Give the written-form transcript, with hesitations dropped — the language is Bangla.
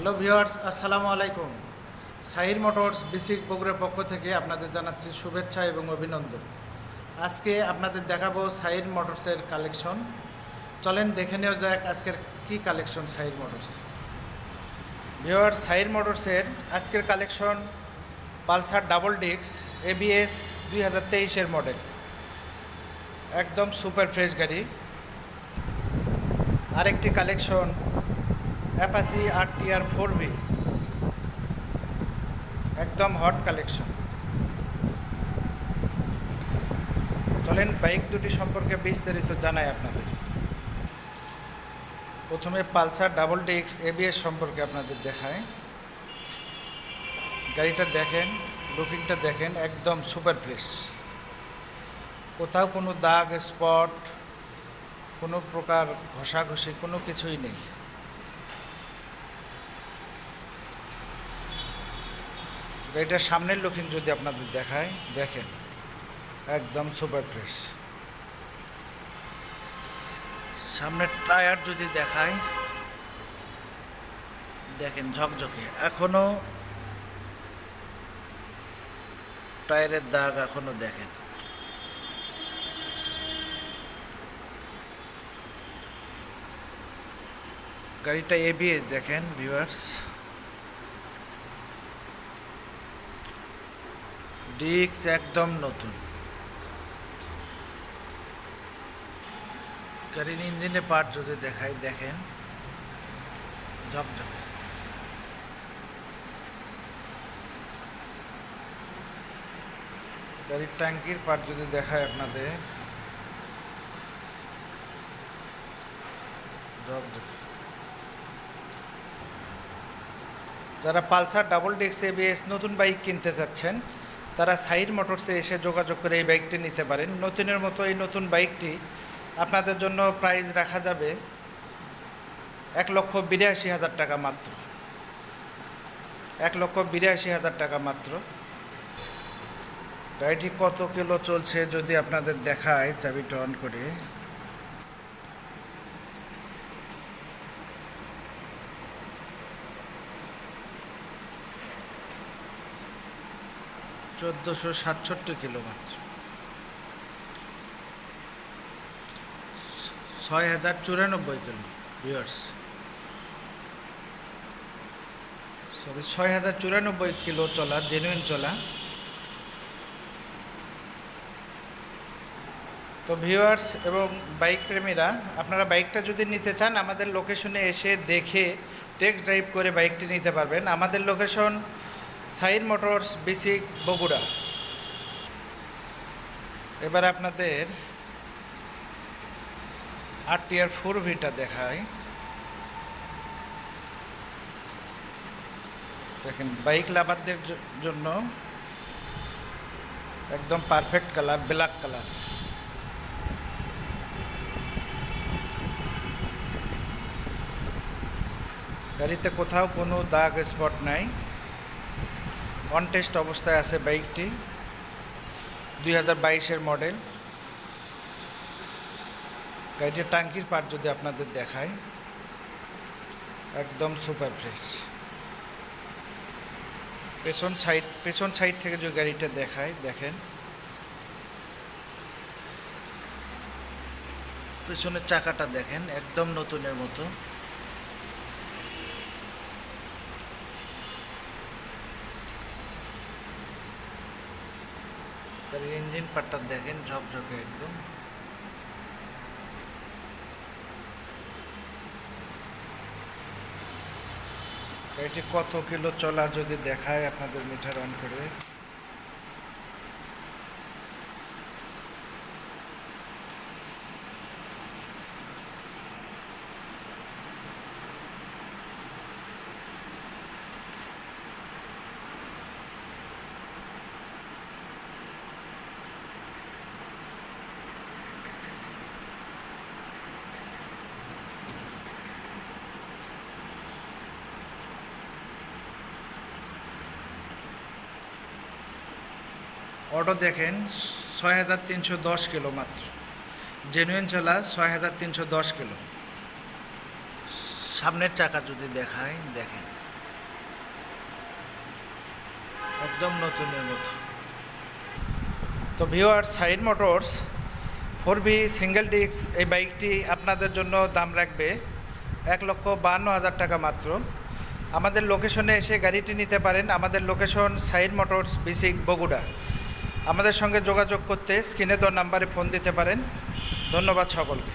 হ্যালো ভিউয়ার্স, আসসালামু আলাইকুম। সাহির মোটরস বিসিক বগুড়ার পক্ষ থেকে আপনাদের জানাচ্ছি শুভেচ্ছা এবং অভিনন্দন। আজকে আপনাদের দেখাবো সাহির মোটরসের কালেকশন। চলেন দেখে নেওয়া যাক আজকের কি collection Sahir motors. Viewers, Sahir মোটরসের আজকের collection Pulsar double disc ABS 2023-এর মডেল, একদম সুপার ফ্রেশ গাড়ি। আরেকটি কালেকশন অ্যাপাচি RTR 4V, একদম হট কালেকশন। চলেন বাইক দুটি সম্পর্কে বিস্তারিত জানাই আপনাদের। প্রথমে পালসার ডাবল ডিস্ক ABS সম্পর্কে আপনাদের দেখায়। গাড়িটা দেখেন, লুকিংটা দেখেন, একদম সুপার ফ্রেশ। কোথাও কোনো দাগ স্পট, কোনো প্রকার ঘষাঘষি কোনো কিছুই নেই। গাড়িটার সামনের লুকিং যদি আপনাদের দেখায়, দেখেন একদম সুপার ফ্রেশ। সামনের টায়ার যদি দেখায়, দেখেন ঝকঝকে, এখনো টায়ারের দাগ এখনো দেখেন। গাড়িটা ABS দেখেন ভিউয়ার্স, ডিস্ক একদম নতুন। গাড়ির ইঞ্জিনে পার্ট যদি দেখাই, দেখেন ঝকঝকে। গাড়ির ট্যাঙ্কির পার্ট যদি দেখায় আপনাদের, ঝকঝকে। যারা পালসার ডাবল ডিস্ক ABS নতুন বাইক কিনতে চাচ্ছেন, তারা সাহির মোটরসে এসে যোগাযোগ করে এই বাইকটি নিতে পারেন। নতুনের মতো এই নতুন বাইকটি আপনাদের জন্য প্রাইস রাখা যাবে 1,82,000 টাকা মাত্র। 1,82,000 টাকা মাত্র। গাড়িটি কত কিলো চলছে যদি আপনাদের দেখায়, চাবিটা অন করে, $1,467 কিলো মাত্র। 6,094 কিলো ভিউয়ার্স, সরি 6,094 কিলো চলা, জেনুইন চলা। তো ভিউয়ার্স এবং বাইক প্রেমীরা, আপনারা বাইকটা যদি নিতে চান, আমাদের লোকেশনে এসে দেখে টেস্ট ড্রাইভ করে বাইকটি নিতে পারবেন। আমাদের লোকেশন সাহির মোটরস বিসিক বগুড়া। এবার আপনাদের RTR 4Vটা দেখায়। দেখেন বাইক লাভারদের জন্য একদম পারফেক্ট কালার, ব্ল্যাক কালার। গাড়িতে কোথাও কোনো দাগ স্পট নাই, অন টেস্ট অবস্থায় আছে বাইকটি। 2022-এর মডেল। গাড়িটির ট্যাঙ্কির পার্ট যদি আপনাদের দেখায়, একদম সুপার ফ্রেশ। পেছন সাইড থেকে যে গাড়িটা দেখায়, দেখেন পেছনের চাকাটা দেখেন, একদম নতুনের মতো। গাড়ির ইঞ্জিন পার্টটা দেখেন ঝকঝকে একদম। গাড়িটি কত কিলো চলা যদি দেখায় আপনাদের মিটার অন করে, অটো দেখেন 6,310 কিলো মাত্র, জেনুইন চলা 6,310 কিলো। সামনের চাকা যদি দেখায়, দেখেন একদম নতুনের মতো। তো viewer, side motors 4V single disc এই বাইকটি আপনাদের জন্য দাম রাখবে 1,52,000 টাকা মাত্র। আমাদের লোকেশনে এসে গাড়িটি নিতে পারেন। আমাদের location side motors, BSCIC, Bogura. আমাদের সঙ্গে যোগাযোগ করতে স্ক্রিনে দেওয়া নাম্বারে ফোন দিতে পারেন। ধন্যবাদ সকলকে।